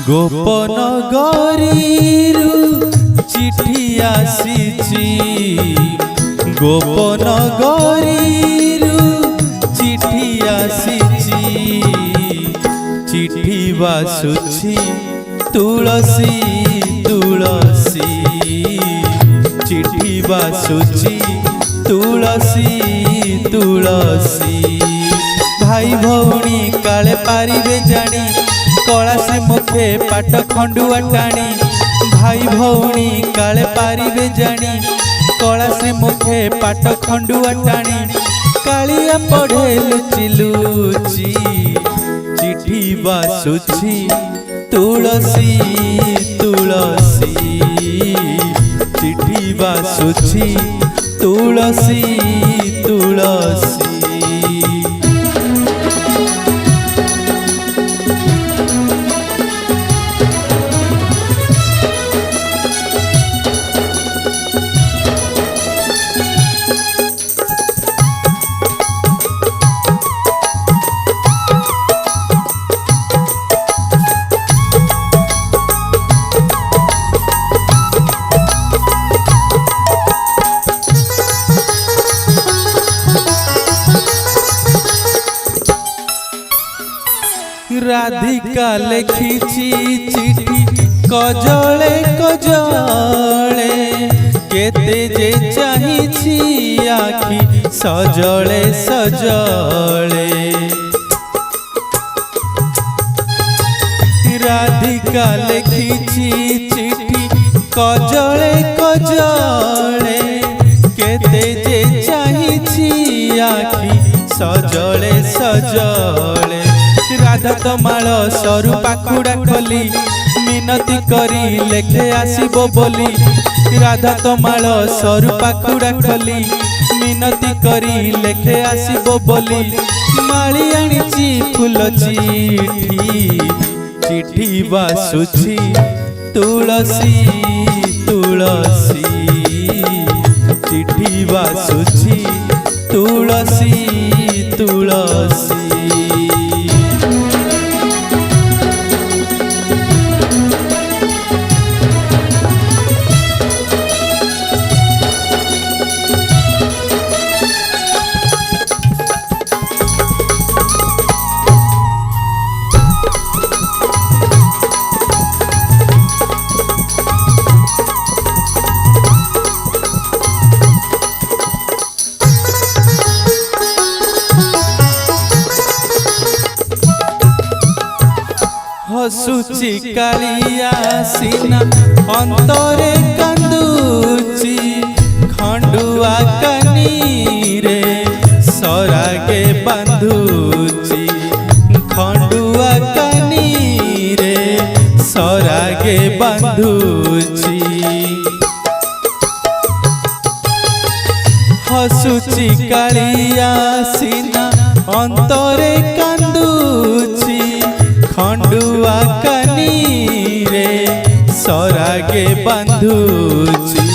गोपनगरीरु चिठी आसीची गोपनगरीरु चिठी आसीची चिठी बासुची तुलसी तुलसी चिठी बासुची तुलसी तुलसी भाई भौणी काले पारिबे जानी कला से मुखे पाट खंडुआ टाणी भाई भौणी काले पारिबे जानी कला से मुखे पाट खंडुआ टाणी कालिया पढ़े लुचि लुचि चिठी बासुची तुलसी तुलसी चिठी बासुची तुलसी तुलसी राधिका लिखिची चिठी कजले कजले केते जे चाहिछि आखि सजले सजले राधिका लिखिची चिठी कजले कजले केते जे चाहिछि आखि सजले सजले राधा तमाल सरु पाखुड़ा खोली मिनती करी लेखे आसीबो बोली राधा तमाल सरु पाखुड़ा खोली मिनती करी लेखे आसीबो बोली माली आनिची फूल चिठी चिठी बासुची तुलसी तुलसी चिठी बासुची तुलसी तुलसी हसुची कालिया सीना अंतरे कांदुची खंडुआ कानी रे सरागे बांधुची खंडुआ कानी रे सरागे बांधुची हसुची कालिया सीना अंतरे कांदुची खंडुआ कानी रे सरागे बांधुची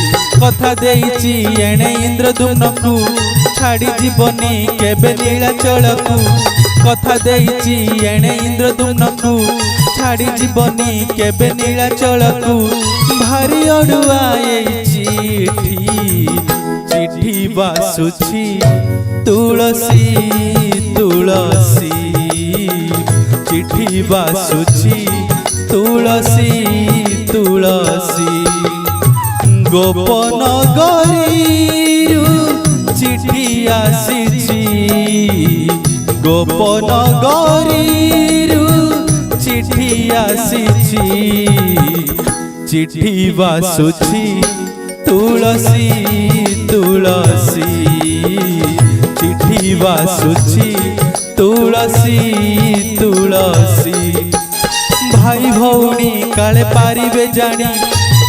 कथा देइची एणे इंद्रदुम्नकु छाड़ी जीवनी केबे नीलाचलकु कथा देइची एणे इंद्रदुम्नकु छाड़ी जीवनी केबे नीलाचलकु भारी अड़ुआ ए चिठी चिठी बासुची तुलसी तुलसी चिठी बासुची तुलसी तुलसी गोपनगरीरु चिठी आसीची गोपनगरीरु चिठी आसीची चिठी बासुची तुलसी तुलसी चिठी बासुची तुलसी तुलसी भाई भौणी काले पारिबे जानी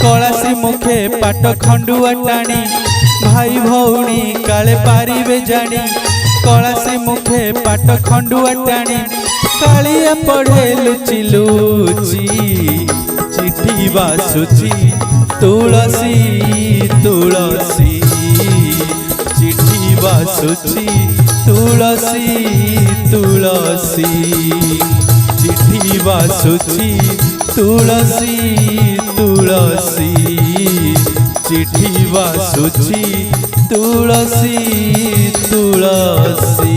कला से मुखे पाट खंडुआ टाणी भाई भौणी काले पारिबे जानी कला से मुखे पाट खंडुआ टाणी कालिया पढ़े लुचि लुचि चिठी बासुची तुलसी तुलसी चिठी बासुची तुलसी तुलसी चिठी बासुची तुलसी तुलसी चिट्ठी वासुची तुलसी तुलसी।